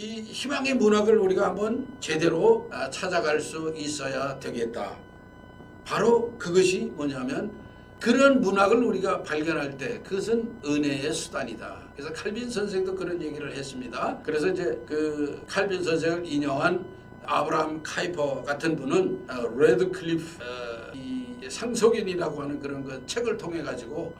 이 희망의 문학을 우리가 한번 제대로 찾아갈 수 있어야 되겠다. 바로 그것이 뭐냐면 그런 문학을 우리가 발견할 때 그것은 은혜의 수단이다. 그래서 칼빈 선생도 그런 얘기를 했습니다. 그래서 이제 그 칼빈 선생을 인용한 아브라함 카이퍼 같은 분은 레드클리프 이 상속인이라고 하는 그런 그 책을 통해 가지고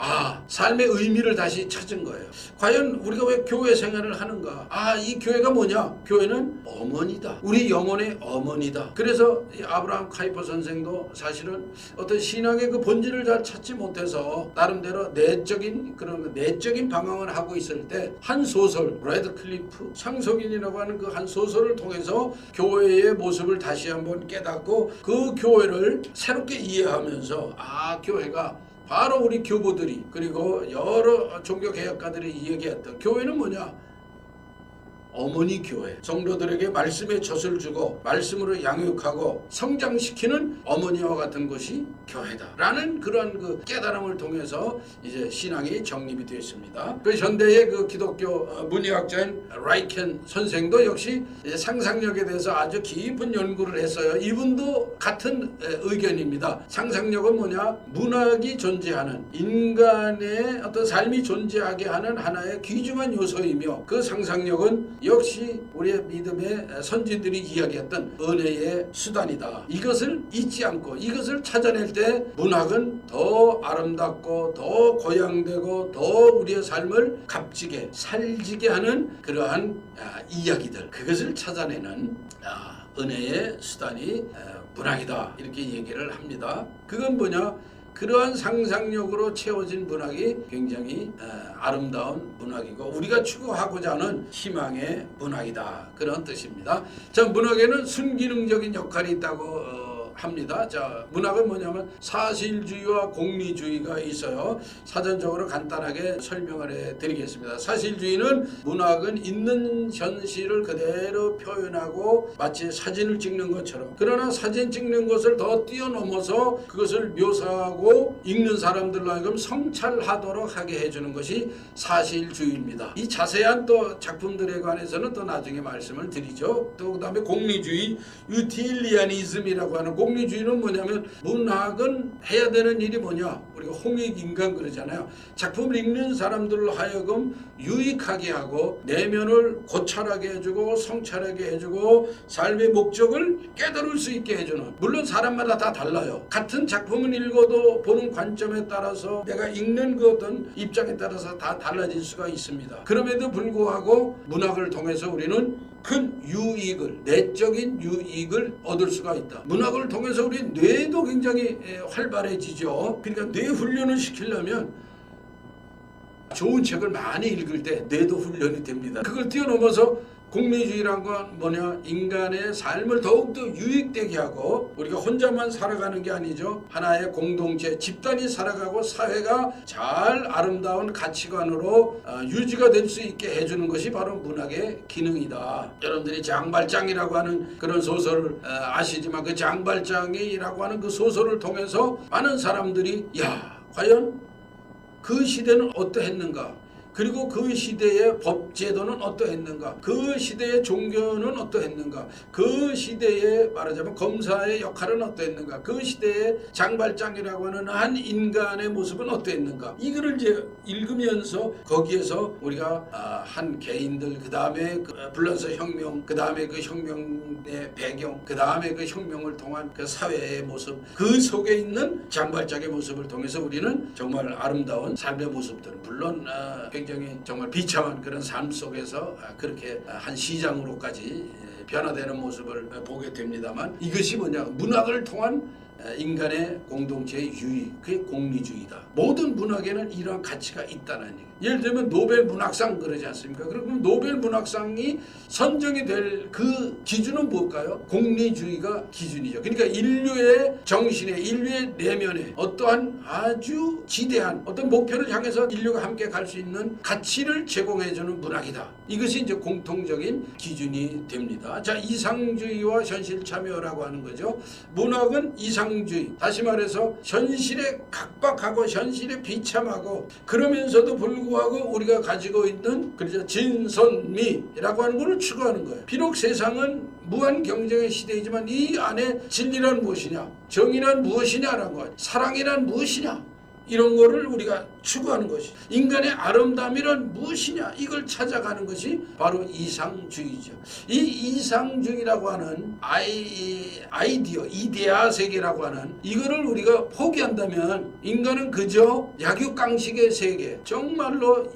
삶의 의미를 다시 찾은 거예요. 과연 우리가 왜 교회 생활을 하는가? 이 교회가 뭐냐? 교회는 어머니다. 우리 영혼의 어머니다. 그래서 이 아브라함 카이퍼 선생도 사실은 어떤 신앙의 그 본질을 잘 찾지 못해서 나름대로 내적인 방황을 하고 있을 때 한 소설 레드클리프 상속인이라고 하는 그 한 소설을 통해서 교회의 모습을 다시 한번 깨닫고 그 교회를 새롭게 이해하면서 교회가 바로 우리 교부들이 그리고 여러 종교개혁가들이 얘기했던 교회는 뭐냐? 어머니 교회. 성도들에게 말씀의 젖을 주고 말씀으로 양육하고 성장시키는 어머니와 같은 것이 교회다. 라는 그런 그 깨달음을 통해서 이제 신앙이 정립이 되었습니다. 그 현대의 그 기독교 문의학자인 라이켄 선생도 역시 상상력에 대해서 아주 깊은 연구를 했어요. 이분도 같은 의견입니다. 상상력은 뭐냐? 문학이 존재하는 인간의 어떤 삶이 존재하게 하는 하나의 귀중한 요소이며 그 상상력은 역시 우리의 믿음의 선진들이 이야기했던 은혜의 수단이다. 이것을 잊지 않고 이것을 찾아낼 때 문학은 더 아름답고 더 고양되고 더 우리의 삶을 값지게 살지게 하는 그러한 이야기들, 그것을 찾아내는 은혜의 수단이 문학이다. 이렇게 얘기를 합니다. 그건 뭐냐? 그러한 상상력으로 채워진 문학이 굉장히 아름다운 문학이고 우리가 추구하고자 하는 희망의 문학이다. 그런 뜻입니다. 자, 문학에는 순기능적인 역할이 있다고 합니다. 자, 문학은 뭐냐면 사실주의와 공리주의가 있어요. 사전적으로 간단하게 설명을 해드리겠습니다. 사실주의는 문학은 있는 현실을 그대로 표현하고 마치 사진을 찍는 것처럼, 그러나 사진 찍는 것을 더 뛰어넘어서 그것을 묘사하고 읽는 사람들로 하여금 성찰하도록 하게 해주는 것이 사실주의입니다. 이 자세한 또 작품들에 관해서는 또 나중에 말씀을 드리죠. 또 그 다음에 공리주의, 유틸리아니즘이라고 하는 공리주의는 뭐냐면 문학은 해야 되는 일이 뭐냐? 우리가 홍익인간 그러잖아요. 작품을 읽는 사람들로 하여금 유익하게 하고 내면을 고찰하게 해주고 성찰하게 해주고 삶의 목적을 깨달을 수 있게 해주는, 물론 사람마다 다 달라요. 같은 작품을 읽어도 보는 관점에 따라서 내가 읽는 그 어떤 입장에 따라서 다 달라질 수가 있습니다. 그럼에도 불구하고 문학을 통해서 우리는 큰 유익을, 내적인 유익을 얻을 수가 있다. 문학을 통해서 우리 뇌도 굉장히 활발해지죠. 그러니까 뇌 훈련을 시키려면 좋은 책을 많이 읽을 때 뇌도 훈련이 됩니다. 그걸 뛰어넘어서 공리주의란 건 뭐냐? 인간의 삶을 더욱더 유익되게 하고 우리가 혼자만 살아가는 게 아니죠. 하나의 공동체, 집단이 살아가고 사회가 잘 아름다운 가치관으로 유지가 될 수 있게 해주는 것이 바로 문학의 기능이다. 여러분들이 장발장이라고 하는 그런 소설을 아시지만 그 장발장이라고 하는 그 소설을 통해서 많은 사람들이 과연 그 시대는 어떠했는가? 그리고 그 시대의 법제도는 어떠했는가? 그 시대의 종교는 어떠했는가? 그 시대의 말하자면 검사의 역할은 어떠했는가? 그 시대의 장발장이라고 하는 한 인간의 모습은 어떠했는가? 이거를 이제 읽으면서 거기에서 우리가 한 개인들, 그 다음에 불란서 혁명, 그 다음에 그 혁명의 배경, 그 다음에 그 혁명을 통한 그 사회의 모습, 그 속에 있는 장발장의 모습을 통해서 우리는 정말 아름다운 삶의 모습들, 물론 굉장히 정말 비참한 그런 삶 속에서 그렇게 한 시장으로까지 변화되는 모습을 보게 됩니다만, 이것이 뭐냐? 문학을 통한 인간의 공동체의 유익, 그게 공리주의다. 모든 문학에는 이러한 가치가 있다는 얘기. 예를 들면 노벨 문학상 그러지 않습니까? 그럼 노벨 문학상이 선정이 될 그 기준은 뭘까요? 공리주의가 기준이죠. 그러니까 인류의 정신에, 인류의 내면에 어떠한 아주 지대한 어떤 목표를 향해서 인류가 함께 갈 수 있는 가치를 제공해주는 문학이다. 이것이 이제 공통적인 기준이 됩니다. 자, 이상주의와 현실 참여라고 하는 거죠. 문학은 이상 이상주의, 다시 말해서 현실에 각박하고 현실에 비참하고 그러면서도 불구하고 우리가 가지고 있는 그렇죠 진선미라고 하는 것을 추구하는 거예요. 비록 세상은 무한 경쟁의 시대이지만 이 안에 진리란 무엇이냐, 정의란 무엇이냐라는 거, 사랑이란 무엇이냐, 이런 거를 우리가 추구하는 것이, 인간의 아름다움이란 무엇이냐, 이걸 찾아가는 것이 바로 이상주의죠. 이 이상주의라고 하는 아이디어, 이데아 세계라고 하는 이거를 우리가 포기한다면 인간은 그저 약육강식의 세계, 정말로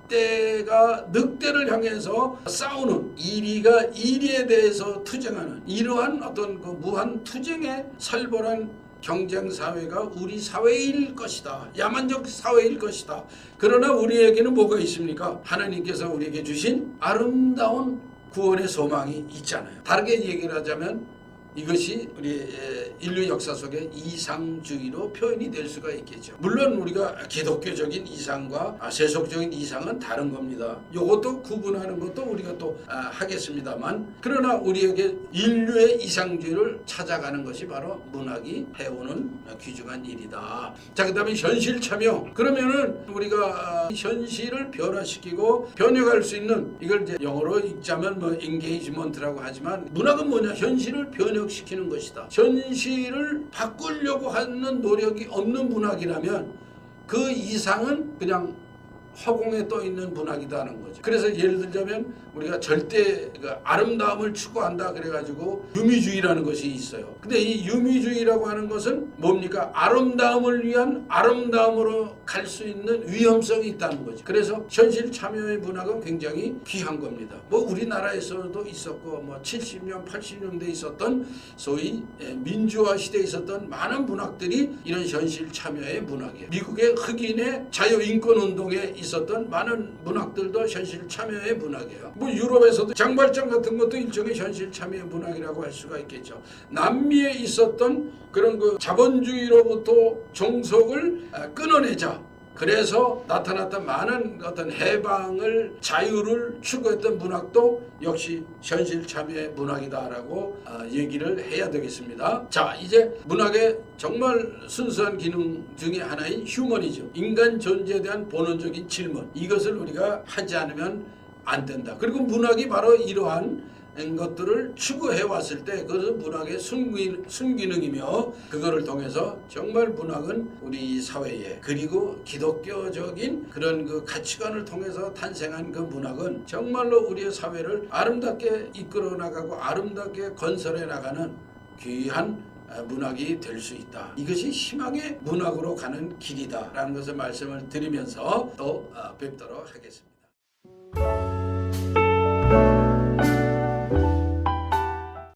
늑대를 향해서 싸우는, 이리가 이리에 대해서 투쟁하는 이러한 어떤 그 무한 투쟁의 살벌한 경쟁 사회가 우리 사회일 것이다. 야만적 사회일 것이다. 그러나 우리에게는 뭐가 있습니까? 하나님께서 우리에게 주신 아름다운 구원의 소망이 있잖아요. 다르게 얘기를 하자면 이것이 우리 인류 역사 속에 이상주의로 표현이 될 수가 있겠죠. 물론 우리가 기독교적인 이상과 세속적인 이상은 다른 겁니다. 이것도 구분하는 것도 우리가 또 하겠습니다만, 그러나 우리에게 인류의 이상주의를 찾아가는 것이 바로 문학이 해오는 귀중한 일이다. 자, 그 다음에 현실 참여. 그러면은 우리가 현실을 변화시키고 변혁할 수 있는, 이걸 이제 영어로 읽자면 뭐 인게이지먼트라고 하지만, 문학은 뭐냐? 현실을 변혁시키는 것이다. 현실을 바꾸려고 하는 노력이 없는 문학이라면 그 이상은 그냥 허공에 떠 있는 문학이다는 거죠. 그래서 예를 들자면 우리가 절대 그 아름다움을 추구한다 그래가지고 유미주의라는 것이 있어요. 근데 이 유미주의라고 하는 것은 뭡니까? 아름다움을 위한 아름다움으로 갈 수 있는 위험성이 있다는 거죠. 그래서 현실 참여의 문학은 굉장히 귀한 겁니다. 뭐 우리나라에서도 있었고, 뭐 70년, 80년대에 있었던 소위 민주화 시대에 있었던 많은 문학들이 이런 현실 참여의 문학이에요. 미국의 흑인의 자유인권 운동에 있었던 많은 문학들도 현실 참여의 문학이에요. 뭐 유럽에서도 장발장 같은 것도 일종의 현실 참여의 문학이라고 할 수가 있겠죠. 남미에 있었던 그런 그 자본주의로부터 종속을 끊어내자, 그래서 나타났던 많은 어떤 해방을, 자유를 추구했던 문학도 역시 현실 참여의 문학이다라고 얘기를 해야 되겠습니다. 자, 이제 문학의 정말 순수한 기능 중에 하나인 휴머니즘, 인간 존재에 대한 본원적인 질문, 이것을 우리가 하지 않으면 안 된다. 그리고 문학이 바로 이러한 것들을 추구해 왔을 때 그것은 문학의 순기능이며, 그거를 통해서 정말 문학은 우리 사회에, 그리고 기독교적인 그런 그 가치관을 통해서 탄생한 그 문학은 정말로 우리의 사회를 아름답게 이끌어 나가고 아름답게 건설해 나가는 귀한 문학이 될 수 있다. 이것이 희망의 문학으로 가는 길이다 라는 것을 말씀을 드리면서 또 뵙도록 하겠습니다.